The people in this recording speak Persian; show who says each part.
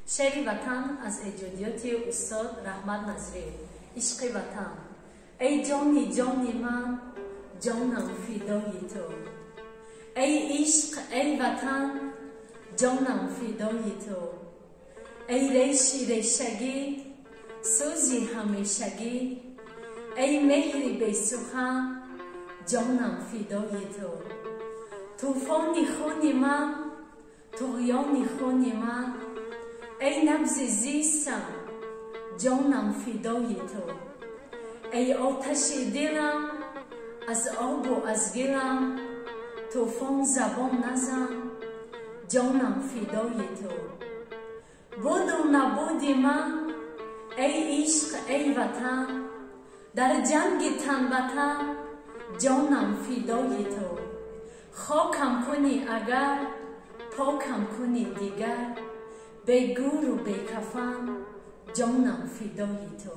Speaker 1: شعر وطن از ایجادیات استاد رحمت نظری. عشق وطن. ای جانی جانی من، جانم فدای تو. ای عشق ای وطن، جانم فدای تو. ای ریشی ریشگی، سوزی همیشگی، ای مهری بی سخن، جانم فدای تو. طوفانی خون من، طغیان خون من، ای نبض زیستم، جانم فدای تو. ای آتش دلم، از آب و از گلم، طوفان زبان نزن، جانم فدای تو. بود و نبود من، ای عشق ای وطن، در جنگ تن به تن، جانم فدای تو. خاکم کنی اگر، پاکم کنی دیگر، بی گور و بی کفن، جانم فدای تو.